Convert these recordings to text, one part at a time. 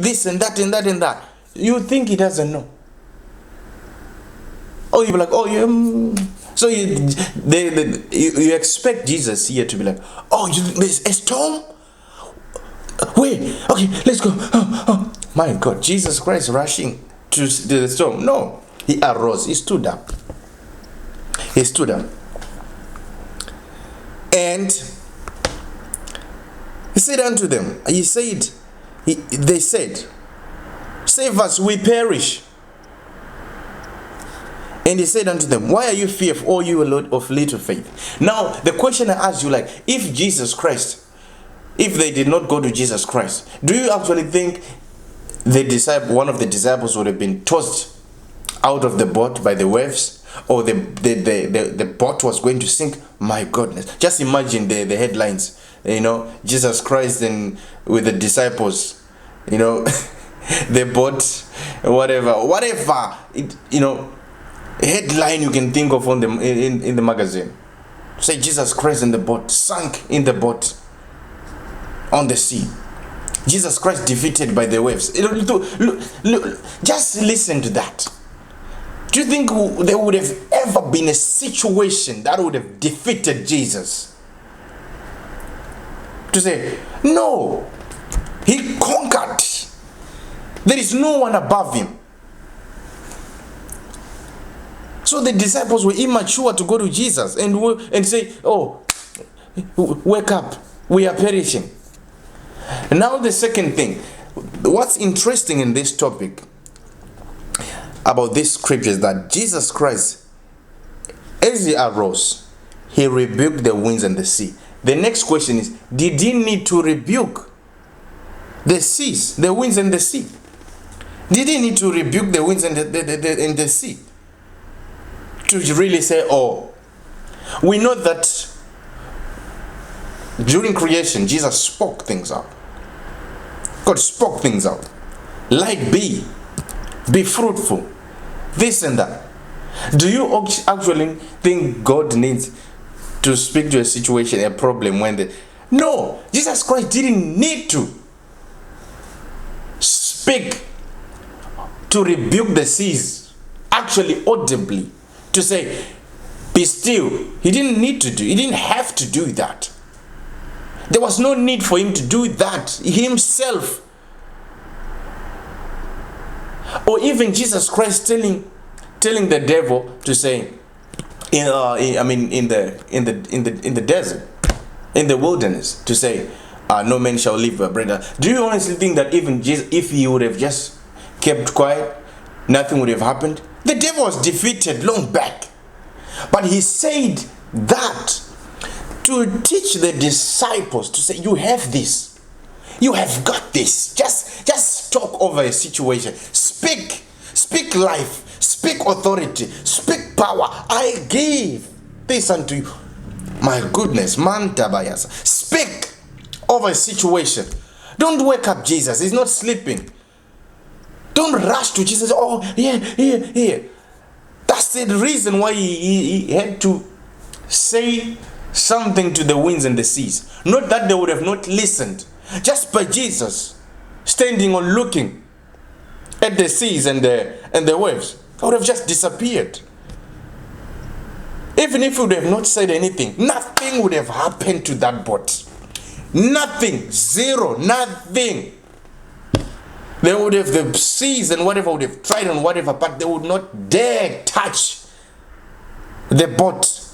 this and that and that and that. You think he doesn't know. Oh, you'll be like, oh, so you expect Jesus here to be like, oh, there's a storm? Wait, okay, let's go. Oh, my God, Jesus Christ rushing to the storm. No, he arose, he stood up. He stood up. And he said unto them, they said, save us, we perish. And he said unto them, why are you fearful, O you of little faith? Now, the question I ask you, like, if Jesus Christ, if they did not go to Jesus Christ, do you actually think one of the disciples would have been tossed out of the boat by the waves, or the boat was going to sink? My goodness, just imagine the headlines, Jesus Christ and with the disciples, the boat, whatever, headline you can think of on in the magazine. Say Jesus Christ in the boat, sunk in the boat on the sea. Jesus Christ defeated by the waves. Look, just listen to that. Do you think there would have ever been a situation that would have defeated Jesus? To say, no, he conquered. There is no one above him. So the disciples were immature to go to Jesus and say, oh, wake up, we are perishing. Now the second thing, what's interesting in this topic about this scripture is that Jesus Christ, as he arose, he rebuked the winds and the sea. The next question is, did he need to rebuke the seas, the winds and the sea? Did he need to rebuke the winds and the sea? To really say, oh, we know that during creation, Jesus spoke things out. God spoke things out. Light be fruitful, this and that. Do you actually think God needs to speak to a situation, a problem No, Jesus Christ didn't need to speak to rebuke the seas, actually audibly, to say, be still. He didn't need to he didn't have to do that. There was no need for him to do that himself. Or even Jesus Christ telling the devil to say, in the desert, in the wilderness, to say, no man shall live by bread. Do you honestly think that even Jesus, if he would have just kept quiet, nothing would have happened? The devil was defeated long back. But he said that to teach the disciples, to say, you have this. You have got this. Just talk over a situation. Speak life. Speak authority. Speak power. I give this unto you. My goodness, man tabayas. Speak over a situation. Don't wake up Jesus. He's not sleeping. Don't rush to Jesus. Oh, here. That's the reason why he had to say something to the winds and the seas. Not that they would have not listened. Just by Jesus standing or looking at the seas and the waves, they would have just disappeared. Even if he would have not said anything, nothing would have happened to that boat. Nothing. Zero. Nothing. They would have, the seas and whatever would have tried and whatever, but they would not dare touch the boat,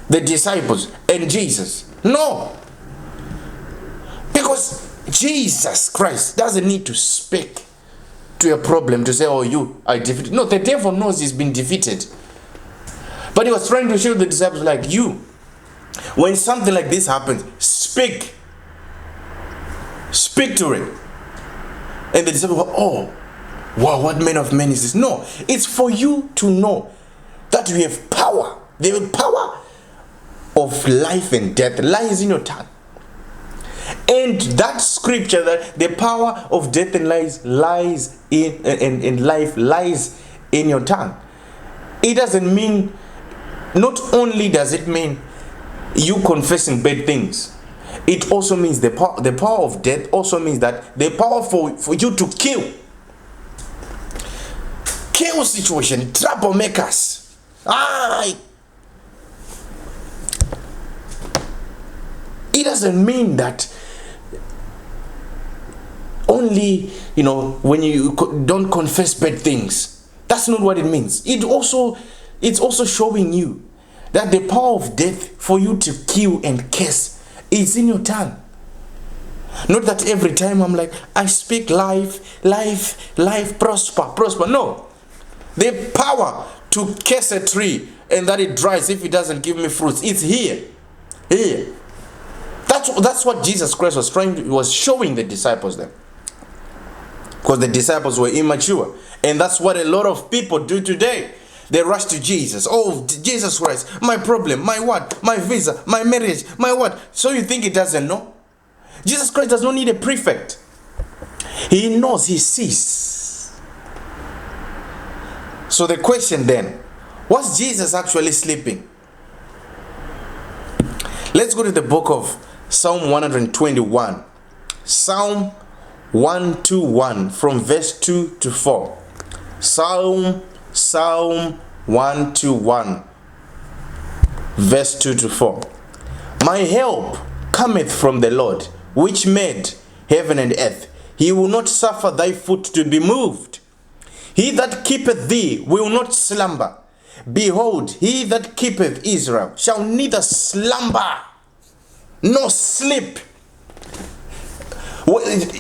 the disciples, and Jesus. No. Because Jesus Christ doesn't need to speak to a problem to say, oh, you are defeated. No, the devil knows he's been defeated. But he was trying to show the disciples, like, you, when something like this happens, speak. Speak to it. And the disciples go, oh, wow, what man of men is this? No, it's for you to know that you have power. The power of life and death lies in your tongue. And that scripture, that the power of death and lies in life lies in your tongue. It doesn't mean, not only does it mean you confessing bad things, it also means the power of death also means that the power for you to kill. Chaos situation, troublemakers. It doesn't mean that only, when you don't confess bad things. That's not what it means. It's also showing you that the power of death for you to kill and curse is in your tongue. Not that every time I'm like, I speak life, prosper. No. The power to curse a tree and that it dries if it doesn't give me fruits, it's here. Here. That's what Jesus Christ was showing the disciples there. Because the disciples were immature. And that's what a lot of people do today. They rush to Jesus. Oh, Jesus Christ, my problem, my what? My visa, my marriage, my what? So you think he doesn't know? Jesus Christ does not need a prefect. He knows, he sees. So the question then, was Jesus actually sleeping? Let's go to the book of Psalm 121. Psalm 121 from verse 2 to 4. Psalm 121 verse 2 to 4. My help cometh from the Lord, which made heaven and earth. He will not suffer thy foot to be moved. He that keepeth thee will not slumber. Behold, he that keepeth Israel shall neither slumber nor sleep.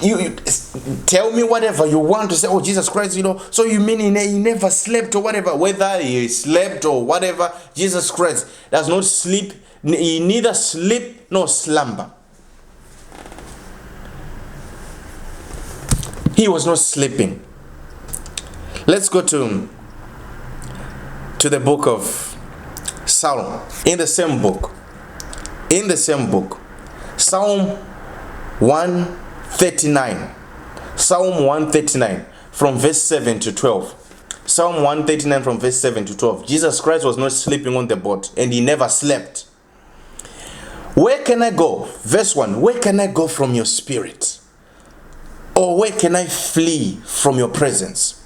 You tell me whatever you want to say. Oh, Jesus Christ, so you mean he never slept or whatever? Whether he slept or whatever, Jesus Christ does not sleep. He neither sleep nor slumber. He was not sleeping. Let's go to the book of Psalm. In the same book. Psalm 139. Psalm 139 from verse 7 to 12. Psalm 139 from verse 7 to 12. Jesus Christ was not sleeping on the boat, and he never slept. Where can I go? Verse 1. Where can I go from your spirit? Or where can I flee from your presence?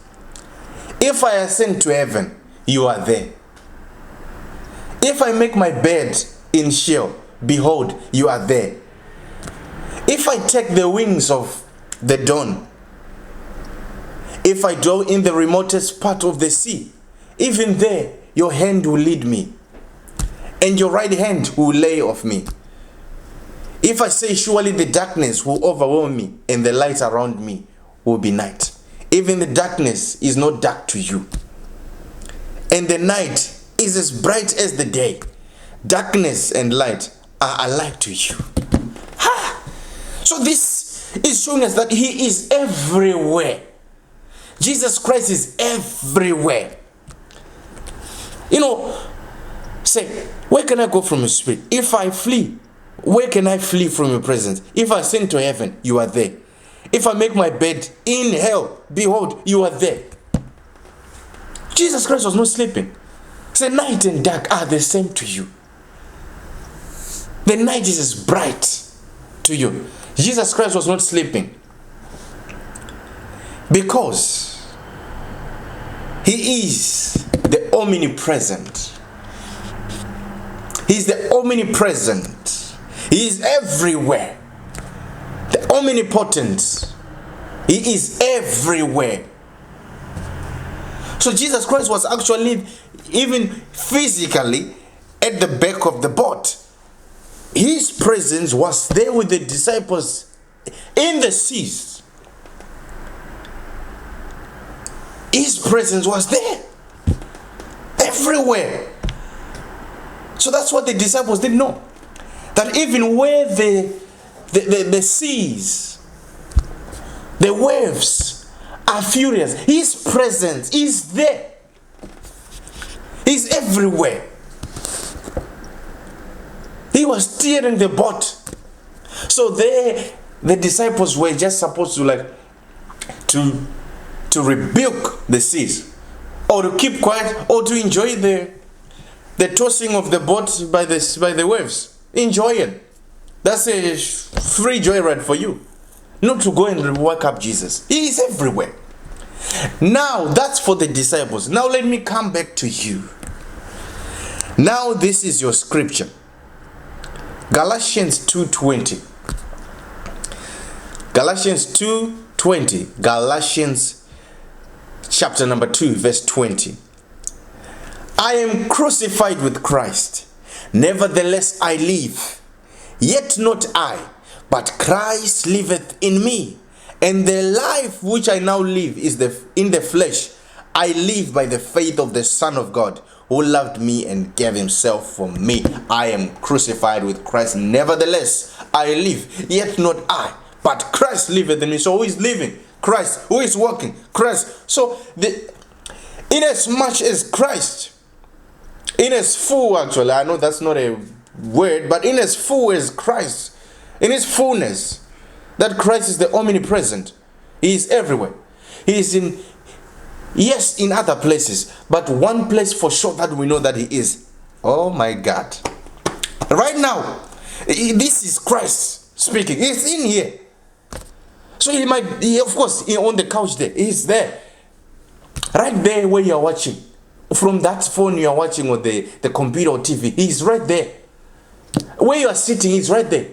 If I ascend to heaven, you are there. If I make my bed in Sheol, behold, you are there. If I take the wings of the dawn, if I dwell in the remotest part of the sea, even there your hand will lead me, and your right hand will lay of me. If I say, surely the darkness will overwhelm me, and the light around me will be night. Even the darkness is not dark to you, and the night is as bright as the day. Darkness and light are alike to you. So this is showing us that he is everywhere. Jesus Christ is everywhere. Say, where can I go from your spirit? If I flee, where can I flee from your presence? If I ascend to heaven, you are there. If I make my bed in hell, behold, you are there. Jesus Christ was not sleeping. Say, night and dark are the same to you. The night is as bright to you. Jesus Christ was not sleeping because he is the omnipresent. He is the omnipresent. He is everywhere. The omnipotent. He is everywhere. So Jesus Christ was actually even physically at the back of the boat. His presence was there with the disciples in the seas. His presence was there everywhere. So that's what the disciples didn't know. That even where the seas, the waves are furious, his presence is there. He's everywhere. He was steering the boat. So the disciples were just supposed to rebuke the seas, or to keep quiet, or to enjoy the tossing of the boat by the waves. Enjoy it. That's a free joyride for you. Not to go and wake up Jesus. He is everywhere. Now, that's for the disciples. Now, let me come back to you. Now, this is your scripture. Galatians 2:20. Galatians 2:20. Galatians chapter number 2, verse 20. I am crucified with Christ. Nevertheless, I live. Yet not I, but Christ liveth in me. And the life which I now live is in the flesh. I live by the faith of the Son of God, who loved me and gave himself for me. I am crucified with Christ. Nevertheless, I live. Yet not I, but Christ liveth in me. So who is living? Christ. Who is working? Christ. So in as much as Christ, in as full, actually, I know that's not a word, but in as full as Christ, in his fullness, that Christ is the omnipresent. He is everywhere. He is in other places, but one place for sure that we know that he is. Oh my God. Right now, this is Christ speaking. He's in here. So of course, on the couch there, he's there. Right there where you're watching. From that phone you're watching, or the computer or TV, he's right there. Where you are sitting, he's right there.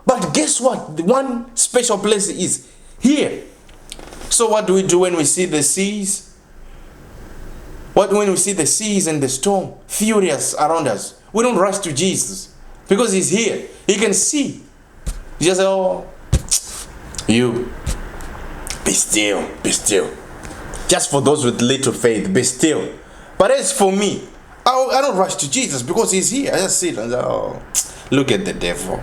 But guess what? The one special place is here. So what do we do when we see the seas? When we see the seas and the storm furious around us? We don't rush to Jesus because he's here. He can see. He just say, oh, you, be still, be still. Just for those with little faith, be still. But as for me, I don't rush to Jesus because he's here. I just sit and say, oh, look at the devil.